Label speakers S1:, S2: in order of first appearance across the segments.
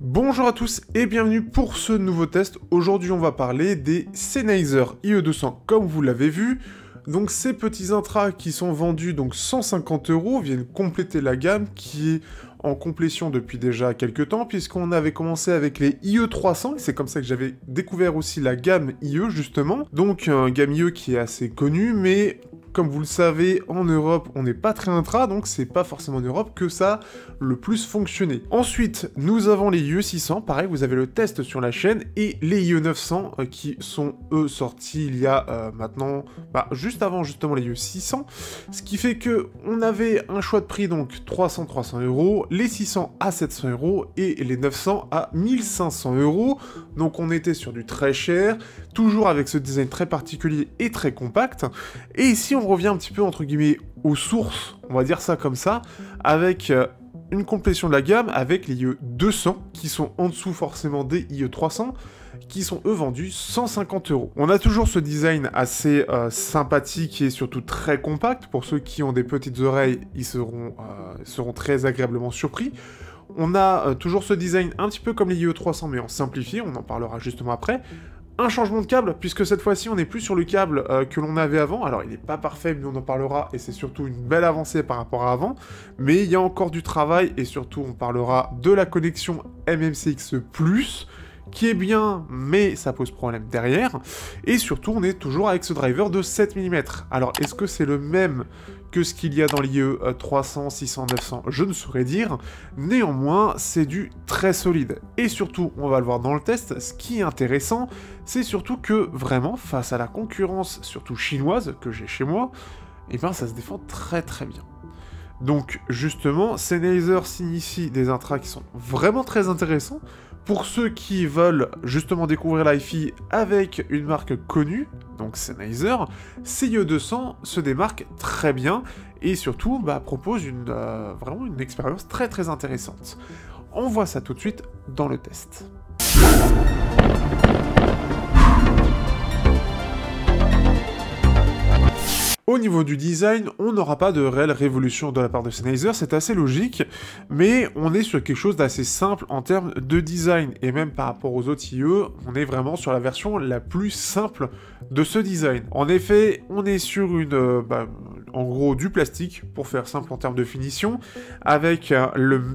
S1: Bonjour à tous et bienvenue pour ce nouveau test. Aujourd'hui on va parler des Sennheiser IE200 comme vous l'avez vu. Donc ces petits intras qui sont vendus donc 150 € viennent compléter la gamme qui est en complétion depuis déjà quelques temps puisqu'on avait commencé avec les IE300 et c'est comme ça que j'avais découvert aussi la gamme IE justement. Donc un gamme IE qui est assez connu mais comme vous le savez, en Europe, on n'est pas très intra, donc c'est pas forcément en Europe que ça a le plus fonctionné. Ensuite, nous avons les IE600, pareil, vous avez le test sur la chaîne, et les IE900, qui sont, eux, sortis il y a maintenant, juste avant justement les IE600, ce qui fait que on avait un choix de prix, donc 300 €, les 600 à 700 € et les 900 à 1500 €, donc on était sur du très cher, toujours avec ce design très particulier et très compact, et ici on revient un petit peu entre guillemets aux sources, on va dire ça comme ça, avec une complétion de la gamme avec les IE200 qui sont en dessous forcément des IE300 qui sont eux vendus 150 €. On a toujours ce design assez sympathique et surtout très compact. Pour ceux qui ont des petites oreilles, ils seront très agréablement surpris. On a toujours ce design un petit peu comme les IE300 mais en simplifié, on en parlera justement après. Un changement de câble, puisque cette fois-ci on n'est plus sur le câble que l'on avait avant, alors il n'est pas parfait mais on en parlera et c'est surtout une belle avancée par rapport à avant, mais il y a encore du travail et surtout on parlera de la connexion MMCX+, qui est bien, mais ça pose problème derrière, et surtout on est toujours avec ce driver de 7 mm. Alors est-ce que c'est le même que ce qu'il y a dans l'IE 300, 600, 900, je ne saurais dire, néanmoins c'est du très solide. Et surtout, on va le voir dans le test, ce qui est intéressant, c'est surtout que vraiment, face à la concurrence, surtout chinoise, que j'ai chez moi, et ben ça se défend très très bien. Donc justement, Sennheiser signifie des intras qui sont vraiment très intéressants, pour ceux qui veulent justement découvrir l'hi-fi avec une marque connue, donc Sennheiser, IE200 se démarque très bien et surtout propose vraiment une expérience très très intéressante. On voit ça tout de suite dans le test. Au niveau du design, on n'aura pas de réelle révolution de la part de Sennheiser, c'est assez logique, mais on est sur quelque chose d'assez simple en termes de design, et même par rapport aux autres IE, on est vraiment sur la version la plus simple de ce design. En effet, on est sur en gros du plastique, pour faire simple en termes de finition, avec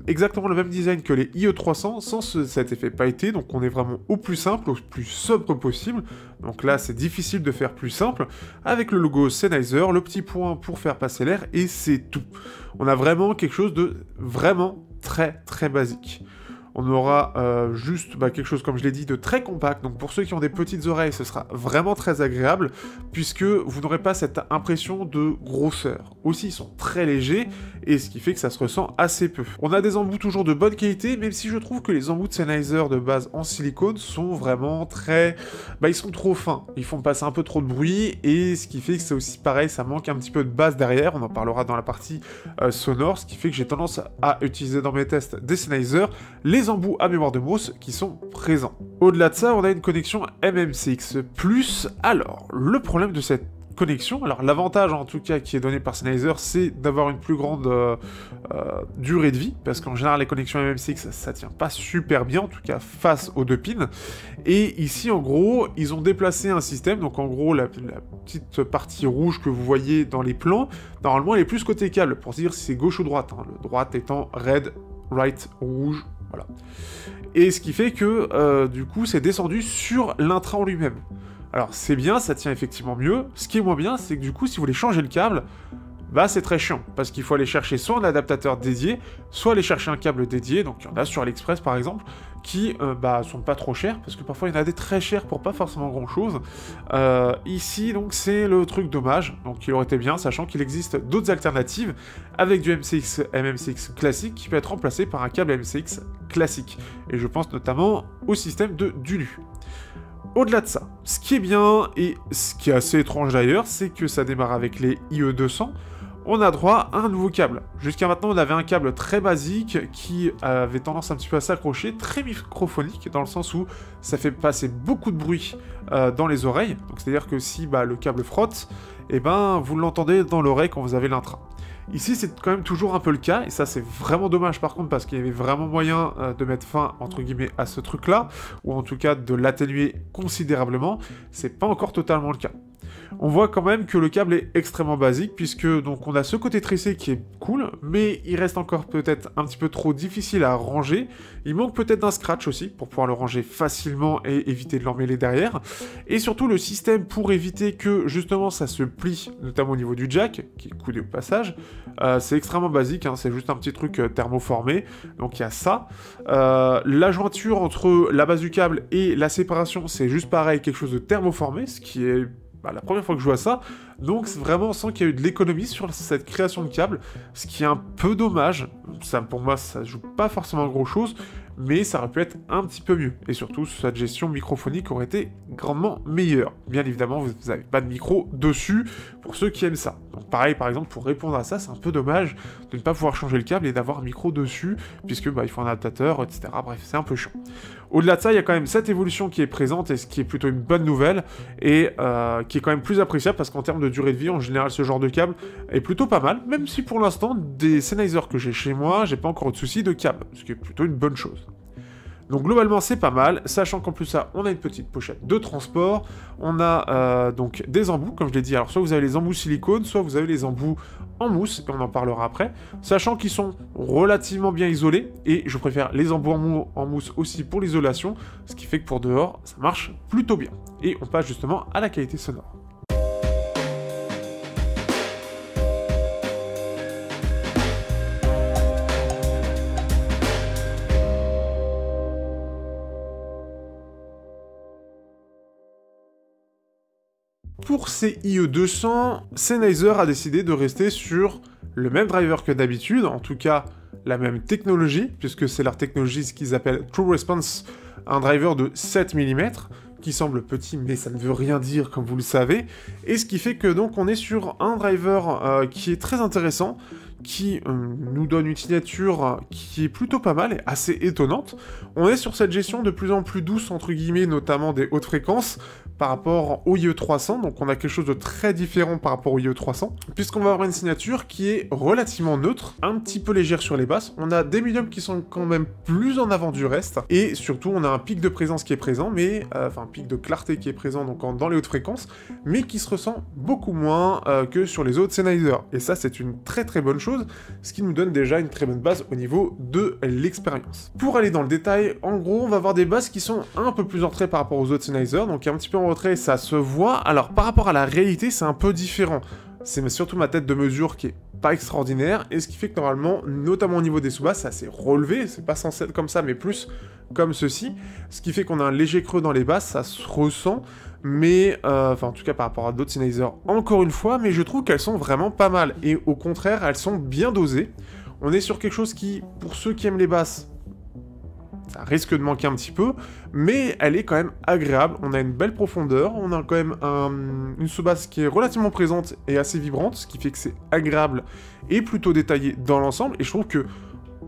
S1: exactement le même design que les IE300, sans cet effet pailleté, donc on est vraiment au plus simple, au plus sobre possible, donc là c'est difficile de faire plus simple, avec le logo Sennheiser, le petit point pour faire passer l'air, et c'est tout. On a vraiment quelque chose de vraiment très très basique. On aura juste quelque chose, comme je l'ai dit, de très compact. Donc pour ceux qui ont des petites oreilles, ce sera vraiment très agréable, puisque vous n'aurez pas cette impression de grosseur. Aussi, ils sont très légers, et ce qui fait que ça se ressent assez peu. On a des embouts toujours de bonne qualité, même si je trouve que les embouts de Sennheiser de base en silicone sont vraiment très... ils sont trop fins. Ils font passer un peu trop de bruit, et ce qui fait que c'est aussi pareil, ça manque un petit peu de basse derrière. On en parlera dans la partie sonore, ce qui fait que j'ai tendance à utiliser dans mes tests des Sennheiser les embouts à mémoire de mousse qui sont présents. Au-delà de ça, on a une connexion MMCX+. Alors, le problème de cette connexion, alors l'avantage en tout cas qui est donné par Sennheiser, c'est d'avoir une plus grande durée de vie, parce qu'en général les connexions MMCX ça tient pas super bien, en tout cas face aux deux pins, et ici en gros ils ont déplacé un système, donc en gros la petite partie rouge que vous voyez dans les plans, normalement elle est plus côté câble, pour se dire si c'est gauche ou droite, le droite étant red, right, rouge, voilà. Et ce qui fait que du coup c'est descendu sur l'intra en lui-même. Alors c'est bien, ça tient effectivement mieux. Ce qui est moins bien, c'est que du coup si vous voulez changer le câble, c'est très chiant, parce qu'il faut aller chercher soit un adaptateur dédié, soit aller chercher un câble dédié, donc il y en a sur AliExpress par exemple, qui sont pas trop chers, parce que parfois il y en a des très chers pour pas forcément grand chose. Ici donc c'est le truc dommage, donc il aurait été bien, sachant qu'il existe d'autres alternatives, avec du MMCX classique, qui peut être remplacé par un câble MMCX classique, et je pense notamment au système de Dulu. Au-delà de ça, ce qui est bien, et ce qui est assez étrange d'ailleurs, c'est que ça démarre avec les IE200, on a droit à un nouveau câble. Jusqu'à maintenant, on avait un câble très basique qui avait tendance un petit peu à s'accrocher, très microphonique, dans le sens où ça fait passer beaucoup de bruit dans les oreilles. Donc c'est-à-dire que si le câble frotte, vous l'entendez dans l'oreille quand vous avez l'intra. Ici, c'est quand même toujours un peu le cas, et ça c'est vraiment dommage par contre, parce qu'il y avait vraiment moyen de mettre fin, entre guillemets, à ce truc-là, ou en tout cas de l'atténuer considérablement. C'est pas encore totalement le cas. On voit quand même que le câble est extrêmement basique, puisque donc on a ce côté tressé qui est cool, mais il reste encore peut-être un petit peu trop difficile à ranger. Il manque peut-être d'un scratch aussi, pour pouvoir le ranger facilement et éviter de l'emmêler derrière. Et surtout le système pour éviter que justement ça se plie, notamment au niveau du jack, qui est coudé au passage, c'est extrêmement basique, hein, c'est juste un petit truc thermoformé, donc il y a ça. La jointure entre la base du câble et la séparation, c'est juste pareil, quelque chose de thermoformé, ce qui est la première fois que je vois ça, donc c'est vraiment on sent qu'il y a eu de l'économie sur cette création de câble, ce qui est un peu dommage. Ça, pour moi, ça joue pas forcément gros chose, mais ça aurait pu être un petit peu mieux. Et surtout, cette gestion microphonique aurait été grandement meilleure. Bien évidemment, vous n'avez pas de micro dessus pour ceux qui aiment ça. Donc pareil, par exemple, pour répondre à ça, c'est un peu dommage de ne pas pouvoir changer le câble et d'avoir un micro dessus, puisque il faut un adaptateur, etc. Bref, c'est un peu chiant. Au-delà de ça, il y a quand même cette évolution qui est présente, et ce qui est plutôt une bonne nouvelle, et qui est quand même plus appréciable, parce qu'en termes de durée de vie, en général, ce genre de câble est plutôt pas mal, même si pour l'instant, des Sennheiser que j'ai chez moi, j'ai pas encore de soucis de câble, ce qui est plutôt une bonne chose. Donc globalement c'est pas mal, sachant qu'en plus ça, on a une petite pochette de transport, on a donc des embouts, comme je l'ai dit, alors soit vous avez les embouts silicone, soit vous avez les embouts en mousse, et on en parlera après, sachant qu'ils sont relativement bien isolés, et je préfère les embouts en mousse aussi pour l'isolation, ce qui fait que pour dehors, ça marche plutôt bien. Et on passe justement à la qualité sonore. Pour ces IE200, Sennheiser a décidé de rester sur le même driver que d'habitude, en tout cas la même technologie, puisque c'est leur technologie, ce qu'ils appellent True Response, un driver de 7 mm, qui semble petit, mais ça ne veut rien dire, comme vous le savez, et ce qui fait que donc on est sur un driver qui est très intéressant, qui nous donne une signature qui est plutôt pas mal et assez étonnante. On est sur cette gestion de plus en plus douce, entre guillemets, notamment des hautes fréquences, par rapport au IE300, donc on a quelque chose de très différent par rapport au IE300, puisqu'on va avoir une signature qui est relativement neutre, un petit peu légère sur les basses, on a des médiums qui sont quand même plus en avant du reste, et surtout on a un pic de présence qui est présent, mais enfin un pic de clarté qui est présent donc dans les hautes fréquences, mais qui se ressent beaucoup moins que sur les autres Sennheiser, et ça c'est une très très bonne chose, ce qui nous donne déjà une très bonne base au niveau de l'expérience. Pour aller dans le détail, en gros on va avoir des basses qui sont un peu plus en retrait par rapport aux autres Sennheiser, donc un petit peu en retrait, ça se voit. Alors par rapport à la réalité, c'est un peu différent. C'est surtout ma tête de mesure qui est pas extraordinaire, et ce qui fait que normalement, notamment au niveau des sous-basses, c'est assez relevé, c'est pas censé être comme ça, mais plus comme ceci, ce qui fait qu'on a un léger creux dans les basses, ça se ressent, mais, enfin en tout cas par rapport à d'autres Sennheiser, encore une fois, mais je trouve qu'elles sont vraiment pas mal, et au contraire, elles sont bien dosées. On est sur quelque chose qui, pour ceux qui aiment les basses, ça risque de manquer un petit peu, mais elle est quand même agréable, on a une belle profondeur, on a quand même une sous-basse qui est relativement présente et assez vibrante, ce qui fait que c'est agréable et plutôt détaillé dans l'ensemble, et je trouve que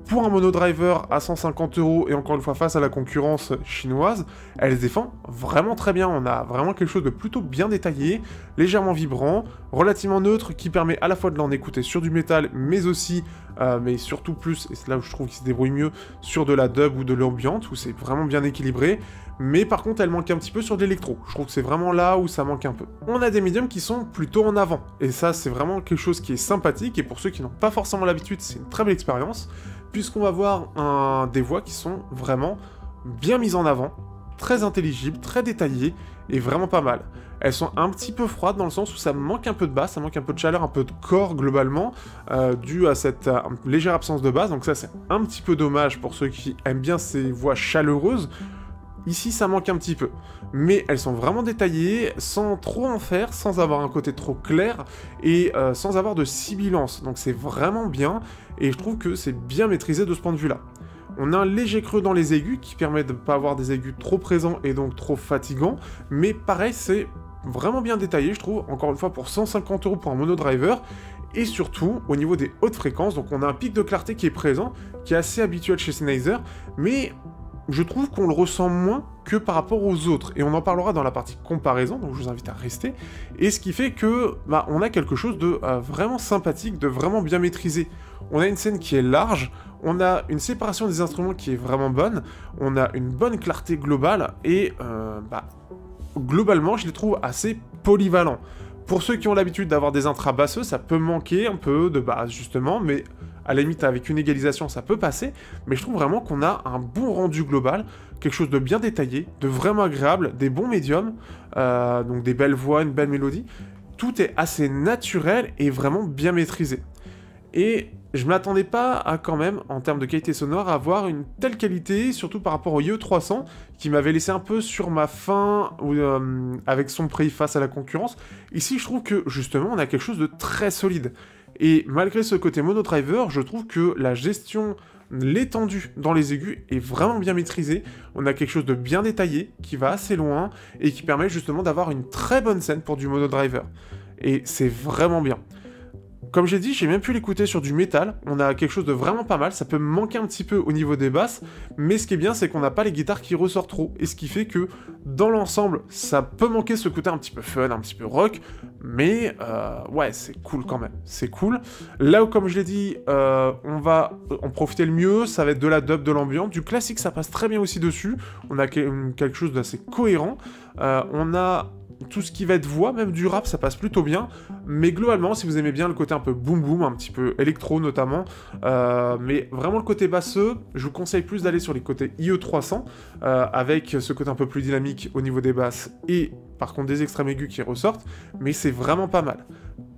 S1: pour un monodriver à 150 €, et encore une fois face à la concurrence chinoise, elle se défend vraiment très bien, on a vraiment quelque chose de plutôt bien détaillé, légèrement vibrant, relativement neutre, qui permet à la fois de l'en écouter sur du métal, mais aussi, mais surtout plus, et c'est là où je trouve qu'il se débrouille mieux, sur de la dub ou de l'ambiante, où c'est vraiment bien équilibré, mais par contre elle manque un petit peu sur de l'électro, je trouve que c'est vraiment là où ça manque un peu. On a des médiums qui sont plutôt en avant, et ça c'est vraiment quelque chose qui est sympathique, et pour ceux qui n'ont pas forcément l'habitude, c'est une très belle expérience, puisqu'on va voir des voix qui sont vraiment bien mises en avant, très intelligibles, très détaillées, et vraiment pas mal. Elles sont un petit peu froides dans le sens où ça manque un peu de basse, ça manque un peu de chaleur, un peu de corps globalement, dû à cette légère absence de basse, donc ça c'est un petit peu dommage pour ceux qui aiment bien ces voix chaleureuses. Ici ça manque un petit peu, mais elles sont vraiment détaillées, sans trop en faire, sans avoir un côté trop clair, et sans avoir de sibilance, donc c'est vraiment bien, et je trouve que c'est bien maîtrisé de ce point de vue là. On a un léger creux dans les aigus, qui permet de ne pas avoir des aigus trop présents et donc trop fatigants, mais pareil c'est vraiment bien détaillé je trouve, encore une fois pour 150 € pour un monodriver, et surtout au niveau des hautes fréquences, donc on a un pic de clarté qui est présent, qui est assez habituel chez Sennheiser, mais je trouve qu'on le ressent moins que par rapport aux autres, et on en parlera dans la partie comparaison, donc je vous invite à rester, et ce qui fait que, bah, on a quelque chose de vraiment sympathique, de vraiment bien maîtrisé. On a une scène qui est large, on a une séparation des instruments qui est vraiment bonne, on a une bonne clarté globale, et bah, globalement, je les trouve assez polyvalents. Pour ceux qui ont l'habitude d'avoir des intras basseux, ça peut manquer un peu de base, justement, mais à la limite, avec une égalisation, ça peut passer, mais je trouve vraiment qu'on a un bon rendu global, quelque chose de bien détaillé, de vraiment agréable, des bons médiums, donc des belles voix, une belle mélodie. Tout est assez naturel et vraiment bien maîtrisé. Et je m'attendais pas à quand même, en termes de qualité sonore, à avoir une telle qualité, surtout par rapport au IE300, qui m'avait laissé un peu sur ma faim, avec son prix face à la concurrence. Ici, je trouve que, justement, on a quelque chose de très solide. Et malgré ce côté monodriver, je trouve que la gestion, l'étendue dans les aigus est vraiment bien maîtrisée. On a quelque chose de bien détaillé, qui va assez loin, et qui permet justement d'avoir une très bonne scène pour du monodriver. Et c'est vraiment bien. Comme j'ai dit, j'ai même pu l'écouter sur du métal, on a quelque chose de vraiment pas mal, ça peut me manquer un petit peu au niveau des basses, mais ce qui est bien, c'est qu'on n'a pas les guitares qui ressortent trop, et ce qui fait que, dans l'ensemble, ça peut manquer ce côté un petit peu fun, un petit peu rock, mais ouais, c'est cool quand même, c'est cool. Là où, comme je l'ai dit, on va en profiter le mieux, ça va être de la dub, de l'ambiance, du classique, ça passe très bien aussi dessus, on a quelque chose d'assez cohérent, on a tout ce qui va être voix, même du rap, ça passe plutôt bien, mais globalement, si vous aimez bien le côté un peu boom boom, un petit peu électro notamment, mais vraiment le côté basseux, je vous conseille plus d'aller sur les côtés IE300, avec ce côté un peu plus dynamique au niveau des basses, et par contre des extrêmes aigus qui ressortent, mais c'est vraiment pas mal.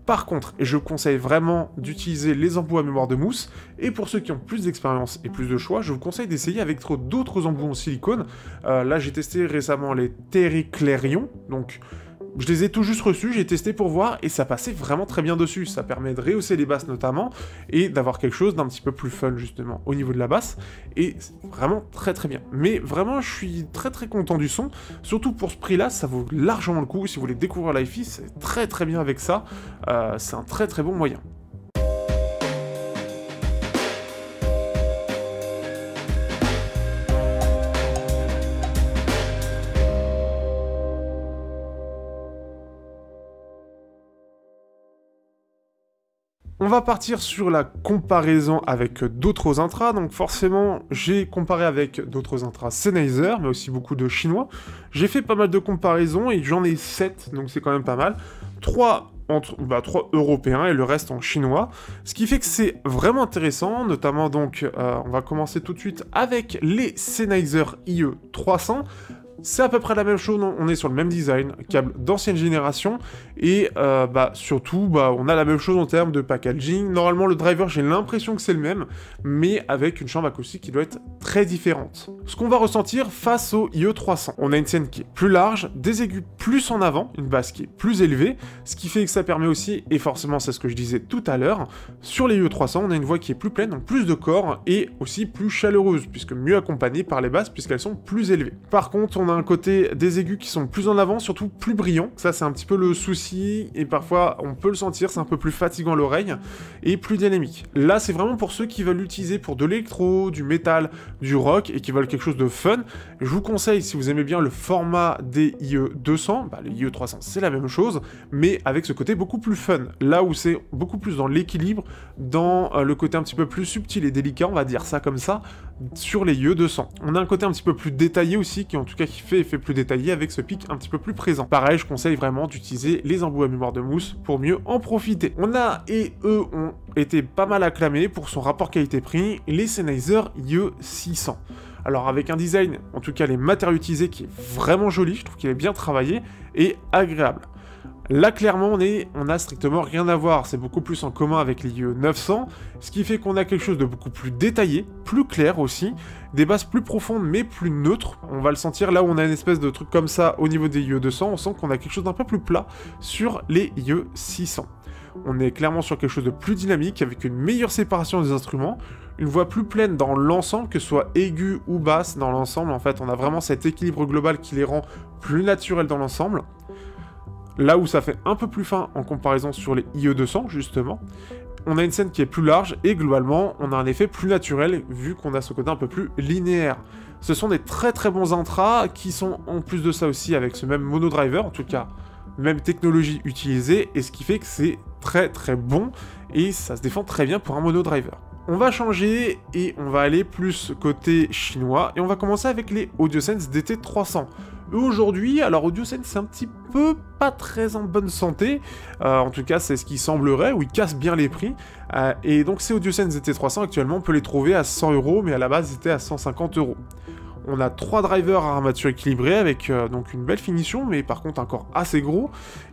S1: Par contre, et je vous conseille vraiment d'utiliser les embouts à mémoire de mousse, et pour ceux qui ont plus d'expérience et plus de choix, je vous conseille d'essayer avec d'autres embouts en silicone. Là, j'ai testé récemment les Terriclérion, donc je les ai tout juste reçus, j'ai testé pour voir, et ça passait vraiment très bien dessus. Ça permet de rehausser les basses notamment, et d'avoir quelque chose d'un petit peu plus fun justement au niveau de la basse, et c'est vraiment très très bien. Mais vraiment, je suis très très content du son, surtout pour ce prix-là, ça vaut largement le coup. Si vous voulez découvrir l'hi-fi, c'est très très bien avec ça, c'est un très très bon moyen. On va partir sur la comparaison avec d'autres intras, donc forcément j'ai comparé avec d'autres intras Sennheiser, mais aussi beaucoup de chinois. J'ai fait pas mal de comparaisons et j'en ai 7, donc c'est quand même pas mal. 3 européens et le reste en chinois, ce qui fait que c'est vraiment intéressant, notamment donc, on va commencer tout de suite avec les Sennheiser IE300. C'est à peu près la même chose, on est sur le même design, câble d'ancienne génération, et surtout, on a la même chose en termes de packaging. Normalement, le driver, j'ai l'impression que c'est le même, mais avec une chambre acoustique qui doit être très différente. Ce qu'on va ressentir face au IE300, on a une scène qui est plus large, des aigus plus en avant, une basse qui est plus élevée, ce qui fait que ça permet aussi, et forcément c'est ce que je disais tout à l'heure, sur les IE300, on a une voix qui est plus pleine, donc plus de corps, et aussi plus chaleureuse, puisque mieux accompagnée par les basses, puisqu'elles sont plus élevées. Par contre, on a un côté des aigus qui sont plus en avant, surtout plus brillants. Ça, c'est un petit peu le souci, et parfois, on peut le sentir, c'est un peu plus fatigant à l'oreille, et plus dynamique. Là, c'est vraiment pour ceux qui veulent l'utiliser pour de l'électro, du métal, du rock, et qui veulent quelque chose de fun. Je vous conseille, si vous aimez bien le format des IE200, les IE300, c'est la même chose, mais avec ce côté beaucoup plus fun. Là où c'est beaucoup plus dans l'équilibre, dans le côté un petit peu plus subtil et délicat, on va dire ça comme ça, sur les IE200. On a un côté un petit peu plus détaillé aussi, qui en tout cas qui fait effet plus détaillé avec ce pic un petit peu plus présent. Pareil, je conseille vraiment d'utiliser les embouts à mémoire de mousse pour mieux en profiter. On a, et eux ont été pas mal acclamés pour son rapport qualité-prix, les Sennheiser IE600. Alors avec un design, en tout cas les matériaux utilisés, qui est vraiment joli, je trouve qu'il est bien travaillé et agréable. Là, clairement, on a strictement rien à voir, c'est beaucoup plus en commun avec les IE900, ce qui fait qu'on a quelque chose de beaucoup plus détaillé, plus clair aussi, des basses plus profondes mais plus neutres. On va le sentir là où on a une espèce de truc comme ça au niveau des IE200, on sent qu'on a quelque chose d'un peu plus plat sur les IE600. On est clairement sur quelque chose de plus dynamique, avec une meilleure séparation des instruments, une voix plus pleine dans l'ensemble, que ce soit aiguë ou basse dans l'ensemble. En fait, on a vraiment cet équilibre global qui les rend plus naturels dans l'ensemble. Là où ça fait un peu plus fin en comparaison sur les IE200, justement. on a une scène qui est plus large, et globalement, on a un effet plus naturel, vu qu'on a ce côté un peu plus linéaire. Ce sont des très très bons intras, qui sont en plus de ça aussi avec ce même monodriver, en tout cas, même technologie utilisée, et ce qui fait que c'est très très bon, et ça se défend très bien pour un monodriver. On va changer et on va aller plus côté chinois, et on va commencer avec les AudioSense DT300. Aujourd'hui, alors AudioSense c'est un petit peu pas très en bonne santé, en tout cas c'est ce qui semblerait, où ils cassent bien les prix, et donc ces AudioSense DT300 actuellement on peut les trouver à 100 €, mais à la base ils étaient à 150 €. On a 3 drivers à armature équilibrée avec donc une belle finition, mais par contre un corps assez gros,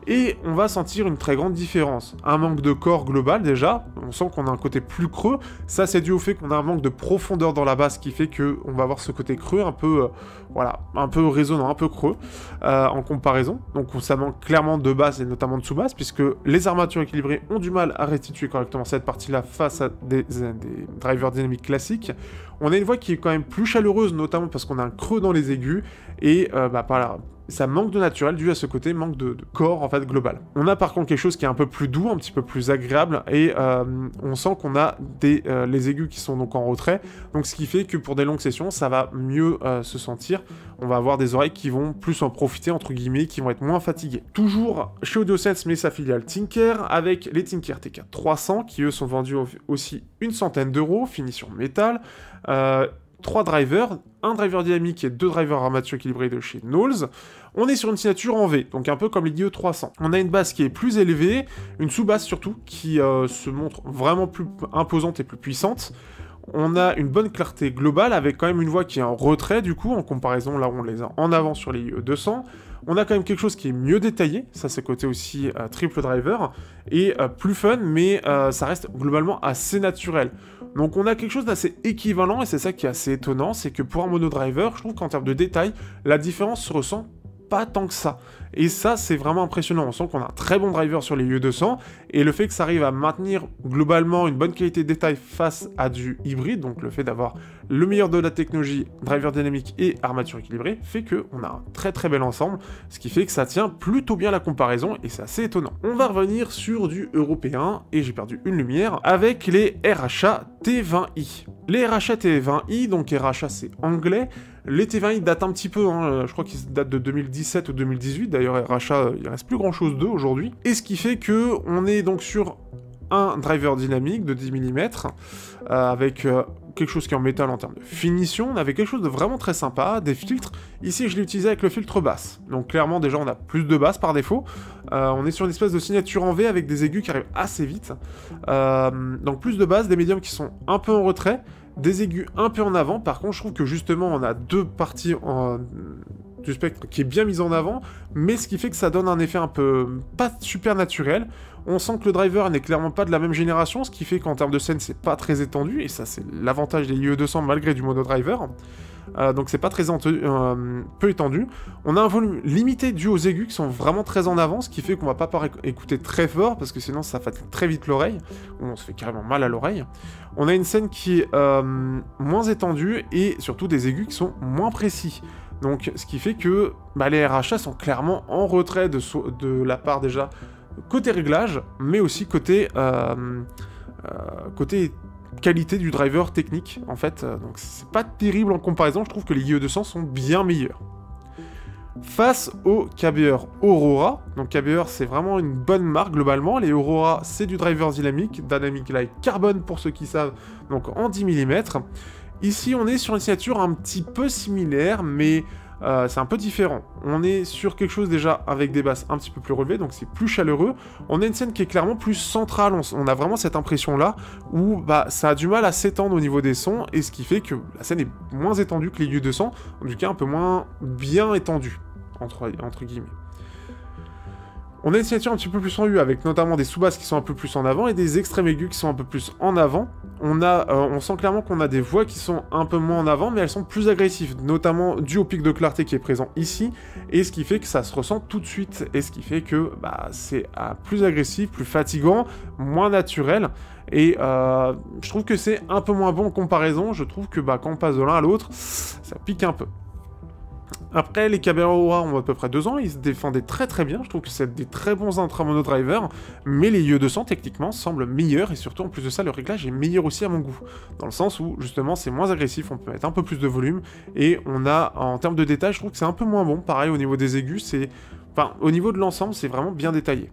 S1: et on va sentir une très grande différence. Un manque de corps global déjà, on sent qu'on a un côté plus creux, ça c'est dû au fait qu'on a un manque de profondeur dans la basse qui fait que on va avoir ce côté creux un peu, voilà, un peu résonnant, un peu creux en comparaison, donc ça manque clairement de basse et notamment de sous-basse, puisque les armatures équilibrées ont du mal à restituer correctement cette partie-là face à des drivers dynamiques classiques. On a une voix qui est quand même plus chaleureuse, notamment parce qu'on a un creux dans les aigus, et ça manque de naturel dû à ce côté manque de corps en fait global. On a par contre quelque chose qui est un peu plus doux, un petit peu plus agréable, et on sent qu'on a les aigus qui sont donc en retrait, donc ce qui fait que pour des longues sessions ça va mieux se sentir. On va avoir des oreilles qui vont plus en profiter entre guillemets, qui vont être moins fatiguées. Toujours chez AudioSense mais sa filiale Tinker, avec les Tinker TK300 qui eux sont vendus aussi une centaine d'euros, finition métal. 3 drivers, un driver dynamique et 2 drivers armature équilibrée de chez Knowles. On est sur une signature en V, donc un peu comme les IE300. On a une basse qui est plus élevée, une sous-basse surtout, qui se montre vraiment plus imposante et plus puissante. On a une bonne clarté globale, avec quand même une voix qui est en retrait du coup, en comparaison là où on les a en avant sur les IE200. On a quand même quelque chose qui est mieux détaillé, ça c'est côté aussi triple driver, et plus fun, mais ça reste globalement assez naturel. Donc on a quelque chose d'assez équivalent, et c'est ça qui est assez étonnant, c'est que pour un monodriver, je trouve qu'en termes de détail, la différence se ressent pas tant que ça. Et ça, c'est vraiment impressionnant. On sent qu'on a un très bon driver sur les IE200, et le fait que ça arrive à maintenir globalement une bonne qualité de détail face à du hybride, donc le fait d'avoir le meilleur de la technologie, driver dynamique et armature équilibrée, fait qu'on a un très très bel ensemble, ce qui fait que ça tient plutôt bien la comparaison, et c'est assez étonnant. On va revenir sur du européen, et j'ai perdu une lumière, avec les RHA T20i. Les RHA T20i, donc RHA c'est anglais, les T20i datent un petit peu, je crois qu'ils datent de 2017 ou 2018, d'ailleurs RHA, il reste plus grand chose d'eux aujourd'hui, et ce qui fait que on est donc sur un driver dynamique de 10 mm, avec quelque chose qui est en métal en termes de finition, on avait quelque chose de vraiment très sympa, des filtres, ici je l'ai utilisé avec le filtre basse, donc clairement déjà on a plus de basse par défaut, on est sur une espèce de signature en V avec des aigus qui arrivent assez vite, donc plus de basse, des médiums qui sont un peu en retrait, des aigus un peu en avant. Par contre je trouve que justement on a deux parties du spectre qui est bien mise en avant, mais ce qui fait que ça donne un effet un peu pas super naturel. On sent que le driver n'est clairement pas de la même génération, ce qui fait qu'en termes de scène c'est pas très étendu, et ça c'est l'avantage des IE200 malgré du monodriver. Donc c'est pas très peu étendu. On a un volume limité dû aux aigus qui sont vraiment très en avant, ce qui fait qu'on va pas pouvoir écouter très fort, parce que sinon ça fatigue très vite l'oreille, on se fait carrément mal à l'oreille. On a une scène qui est moins étendue, et surtout des aigus qui sont moins précis. Donc ce qui fait que les RHA sont clairement en retrait de la part déjà côté réglage, mais aussi côté qualité du driver technique en fait, donc c'est pas terrible en comparaison, je trouve que les IE200 sont bien meilleurs. Face au KBR Aurora, donc KBR c'est vraiment une bonne marque globalement, les Aurora c'est du driver dynamique, Dynamic Light Carbon pour ceux qui savent, donc en 10 mm. Ici on est sur une signature un petit peu similaire, mais c'est un peu différent. On est sur quelque chose déjà avec des basses un petit peu plus relevées, donc c'est plus chaleureux. On a une scène qui est clairement plus centrale, on a vraiment cette impression là, où ça a du mal à s'étendre au niveau des sons, et ce qui fait que la scène est moins étendue que les IE200, en tout cas un peu moins bien étendue, entre guillemets. On a une signature un petit peu plus en U, avec notamment des sous-basses qui sont un peu plus en avant et des extrêmes aigus qui sont un peu plus en avant. On sent clairement qu'on a des voix qui sont un peu moins en avant, mais elles sont plus agressives, notamment dû au pic de clarté qui est présent ici, et ce qui fait que ça se ressent tout de suite, et ce qui fait que c'est plus agressif, plus fatigant, moins naturel, et je trouve que c'est un peu moins bon en comparaison. Je trouve que quand on passe de l'un à l'autre, ça pique un peu. Après, les Kamehameha ont à peu près 2 ans, ils se défendaient très bien, je trouve que c'est des très bons intra mono drivers, mais les IE200 techniquement semblent meilleurs, et surtout en plus de ça, le réglage est meilleur aussi à mon goût, dans le sens où justement c'est moins agressif, on peut mettre un peu plus de volume, et on a, en termes de détail, je trouve que c'est un peu moins bon, pareil au niveau des aigus, c'est... Enfin, au niveau de l'ensemble, c'est vraiment bien détaillé.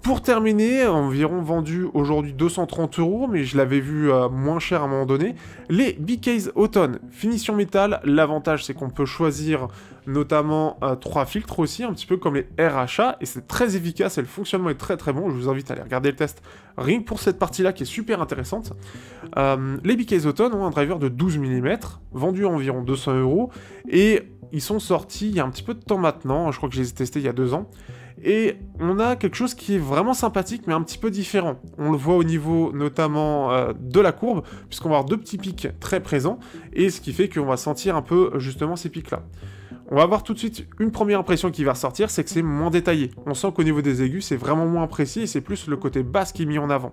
S1: Pour terminer, environ vendu aujourd'hui 230 €, mais je l'avais vu moins cher à un moment donné, les B-Case Autumn, finition métal, l'avantage c'est qu'on peut choisir notamment 3 filtres aussi, un petit peu comme les RHA, et c'est très efficace et le fonctionnement est très bon, je vous invite à aller regarder le test, rien que pour cette partie-là qui est super intéressante. Les B-Case Autumn ont un driver de 12 mm, vendu à environ 200 €, et ils sont sortis il y a un petit peu de temps maintenant, je crois que je les ai testés il y a 2 ans, et on a quelque chose qui est vraiment sympathique, mais un petit peu différent. On le voit au niveau notamment de la courbe, puisqu'on va avoir 2 petits pics très présents, et ce qui fait qu'on va sentir un peu justement ces pics-là. On va avoir tout de suite une première impression qui va ressortir, c'est que c'est moins détaillé. On sent qu'au niveau des aigus, c'est vraiment moins précis, et c'est plus le côté basse qui est mis en avant.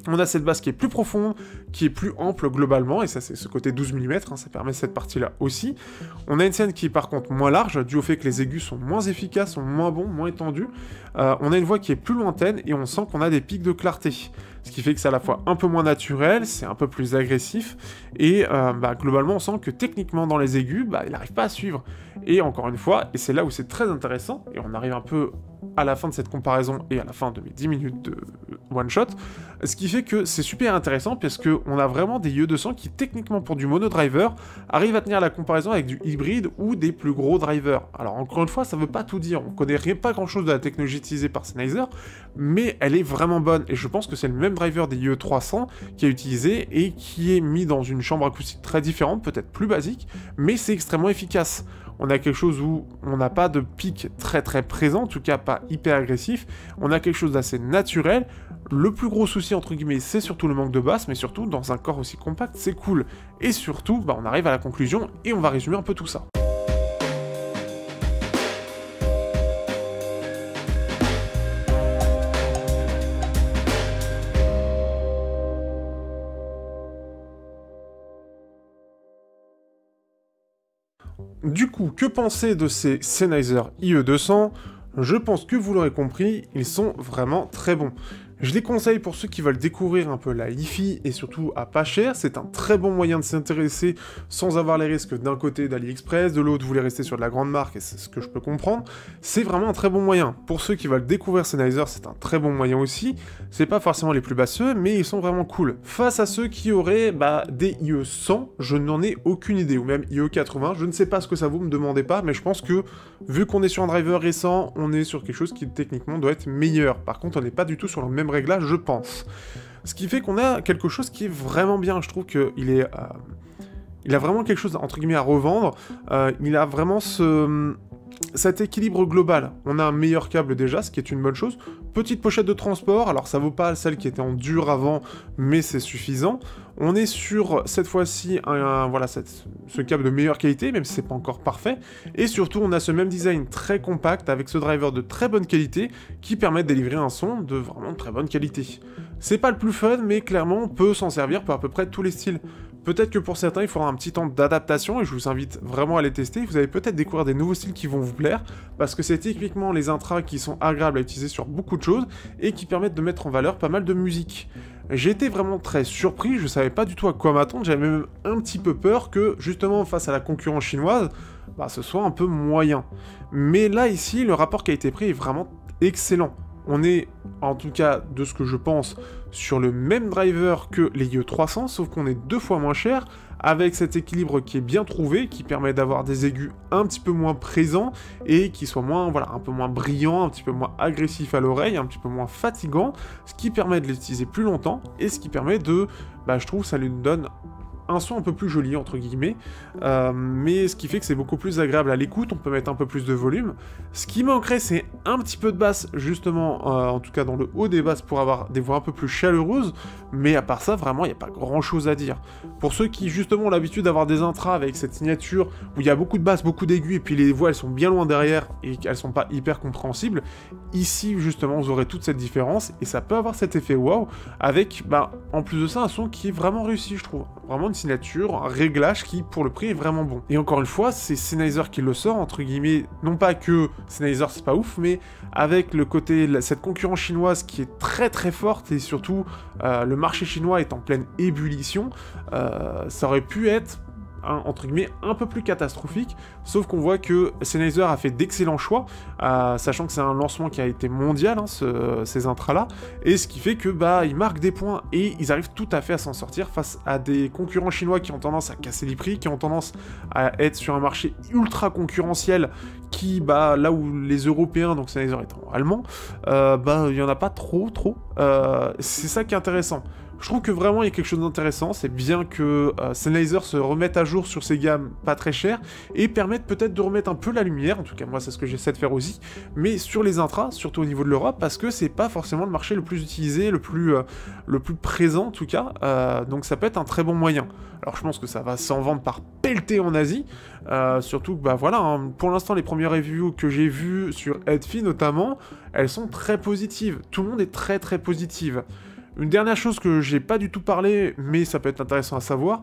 S1: On a cette basse qui est plus profonde, qui est plus ample globalement, et ça c'est ce côté 12 mm, hein, ça permet cette partie-là aussi. On a une scène qui est par contre moins large, dû au fait que les aigus sont moins efficaces, sont moins bons, moins étendus. On a une voix qui est plus lointaine, et on sent qu'on a des pics de clarté. Ce qui fait que c'est à la fois un peu moins naturel, c'est un peu plus agressif, et globalement on sent que techniquement dans les aigus, il n'arrive pas à suivre. Et encore une fois, et c'est là où c'est très intéressant, et on arrive un peu à la fin de cette comparaison et à la fin de mes 10 minutes de one-shot, ce qui fait que c'est super intéressant parce qu'on a vraiment des IE200 qui techniquement pour du mono-driver arrivent à tenir la comparaison avec du hybride ou des plus gros drivers. Alors encore une fois, ça veut pas tout dire, on connaît pas grand-chose de la technologie utilisée par Sennheiser, mais elle est vraiment bonne, et je pense que c'est le même driver des IE300 qui est utilisé et qui est mis dans une chambre acoustique très différente, peut-être plus basique, mais c'est extrêmement efficace. On a quelque chose où on n'a pas de pic très présent, en tout cas pas hyper agressif, on a quelque chose d'assez naturel. Le plus gros souci entre guillemets c'est surtout le manque de basse, mais surtout dans un corps aussi compact c'est cool. Et surtout on arrive à la conclusion et on va résumer un peu tout ça. Du coup, que penser de ces Sennheiser IE200 ? Je pense que vous l'aurez compris, ils sont vraiment très bons. Je les conseille pour ceux qui veulent découvrir un peu la hi-fi et surtout à pas cher, c'est un très bon moyen de s'intéresser sans avoir les risques d'un côté d'AliExpress, de l'autre vous voulez rester sur de la grande marque et c'est ce que je peux comprendre, c'est vraiment un très bon moyen. Pour ceux qui veulent découvrir Sennheiser, c'est un très bon moyen aussi, c'est pas forcément les plus basseux, mais ils sont vraiment cool. Face à ceux qui auraient des IE100, je n'en ai aucune idée, ou même IE80, je ne sais pas ce que ça vaut, me demandez pas, mais je pense que vu qu'on est sur un driver récent, on est sur quelque chose qui techniquement doit être meilleur. Par contre, on n'est pas du tout sur le même réglage, je pense. Ce qui fait qu'on a quelque chose qui est vraiment bien, je trouve qu'il est... il a vraiment quelque chose, entre guillemets, à revendre, il a vraiment cet équilibre global. On a un meilleur câble déjà, ce qui est une bonne chose. Petite pochette de transport, alors ça vaut pas celle qui était en dur avant, mais c'est suffisant. On est sur, cette fois-ci, ce câble de meilleure qualité, même si c'est pas encore parfait. Et surtout, on a ce même design très compact, avec ce driver de très bonne qualité, qui permet de délivrer un son de vraiment très bonne qualité. C'est pas le plus fun, mais clairement, on peut s'en servir pour à peu près tous les styles. Peut-être que pour certains, il faudra un petit temps d'adaptation, et je vous invite vraiment à les tester. Vous allez peut-être découvrir des nouveaux styles qui vont vous plaire, parce que c'est typiquement les intras qui sont agréables à utiliser sur beaucoup de choses, et qui permettent de mettre en valeur pas mal de musique. J'ai été vraiment très surpris, je savais pas du tout à quoi m'attendre, j'avais même un petit peu peur que, justement, face à la concurrence chinoise, ce soit un peu moyen. Mais là, ici, le rapport qualité-prix est vraiment excellent. On est, en tout cas, de ce que je pense, sur le même driver que les IE300, sauf qu'on est 2 fois moins cher, avec cet équilibre qui est bien trouvé, qui permet d'avoir des aigus un petit peu moins présents, et qui soient moins, un peu moins brillants, un petit peu moins agressifs à l'oreille, un petit peu moins fatigants, ce qui permet de les utiliser plus longtemps, et ce qui permet de, je trouve, ça lui donne un son un peu plus joli, entre guillemets, mais ce qui fait que c'est beaucoup plus agréable à l'écoute, on peut mettre un peu plus de volume. Ce qui manquerait, c'est un petit peu de basse, justement, en tout cas dans le haut des basses, pour avoir des voix un peu plus chaleureuses, mais à part ça, vraiment, il n'y a pas grand-chose à dire. Pour ceux qui, justement, ont l'habitude d'avoir des intras avec cette signature, où il y a beaucoup de basses, beaucoup d'aigus, et puis les voix, elles sont bien loin derrière, et qu'elles sont pas hyper compréhensibles, ici, justement, vous aurez toute cette différence, et ça peut avoir cet effet wow, avec, en plus de ça, un son qui est vraiment réussi, je trouve. Vraiment une signature, un réglage qui, pour le prix, est vraiment bon. Et encore une fois, c'est Sennheiser qui le sort, entre guillemets, non pas que Sennheiser c'est pas ouf, mais avec le côté, cette concurrence chinoise qui est très très forte, et surtout, le marché chinois est en pleine ébullition, ça aurait pu être entre guillemets un peu plus catastrophique, sauf qu'on voit que Sennheiser a fait d'excellents choix, sachant que c'est un lancement qui a été mondial, hein, ces intras là, et ce qui fait que bah ils marquent des points et ils arrivent tout à fait à s'en sortir face à des concurrents chinois qui ont tendance à casser les prix, qui ont tendance à être sur un marché ultra concurrentiel, qui bah là où les Européens, donc Sennheiser étant allemand, bah il y en a pas trop, c'est ça qui est intéressant. Je trouve que vraiment il y a quelque chose d'intéressant, c'est bien que Sennheiser se remette à jour sur ses gammes pas très chères et permette peut-être de remettre un peu la lumière, en tout cas moi c'est ce que j'essaie de faire aussi, mais sur les intras, surtout au niveau de l'Europe, parce que c'est pas forcément le marché le plus utilisé, le plus présent en tout cas, donc ça peut être un très bon moyen. Alors je pense que ça va s'en vendre par pelleter en Asie, surtout que bah voilà, hein, pour l'instant les premières reviews que j'ai vues sur Headphi notamment, elles sont très positives, tout le monde est très très positif. Une dernière chose que j'ai pas du tout parlé, mais ça peut être intéressant à savoir,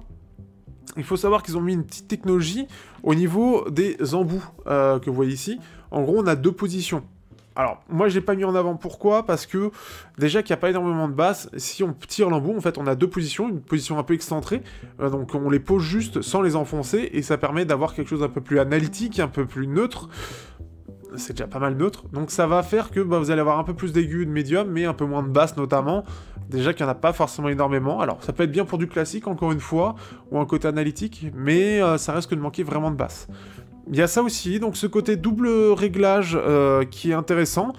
S1: il faut savoir qu'ils ont mis une petite technologie au niveau des embouts que vous voyez ici. En gros, on a 2 positions. Alors, moi, je l'ai pas mis en avant. Pourquoi? Parce que, déjà qu'il n'y a pas énormément de basses, si on tire l'embout, en fait, on a 2 positions, une position un peu excentrée, donc on les pose juste sans les enfoncer, et ça permet d'avoir quelque chose d'un peu plus analytique, un peu plus neutre. C'est déjà pas mal neutre, donc ça va faire que bah, vous allez avoir un peu plus d'aigus, de médium, mais un peu moins de basse notamment, déjà qu'il n'y en a pas forcément énormément. Alors ça peut être bien pour du classique encore une fois, ou un côté analytique, mais ça risque de manquer vraiment de basse. Il y a ça aussi, donc ce côté double réglage qui est intéressant,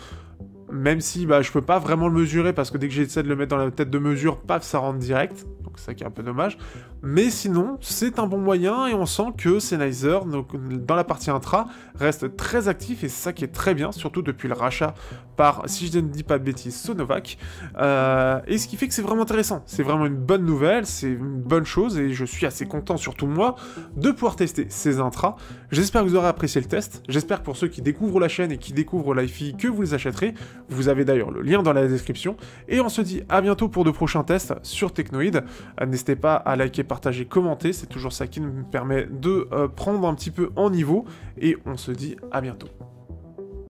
S1: même si bah, je peux pas vraiment le mesurer, parce que dès que j'essaie de le mettre dans la tête de mesure, paf, ça rentre direct, donc c'est ça qui est un peu dommage. Mais sinon, c'est un bon moyen, et on sent que Sennheiser, donc, dans la partie intra, reste très actif, et c'est ça qui est très bien, surtout depuis le rachat par, si je ne dis pas de bêtises, Sonovac, et ce qui fait que c'est vraiment intéressant, c'est vraiment une bonne nouvelle, c'est une bonne chose, et je suis assez content, surtout moi, de pouvoir tester ces intras. J'espère que vous aurez apprécié le test, j'espère que pour ceux qui découvrent la chaîne et qui découvrent l'Hi-Fi, que vous les achèterez. Vous avez d'ailleurs le lien dans la description, et on se dit à bientôt pour de prochains tests sur Technoid. N'hésitez pas à liker, partager, commenter, c'est toujours ça qui nous permet de prendre un petit peu en niveau, et on se dit à bientôt.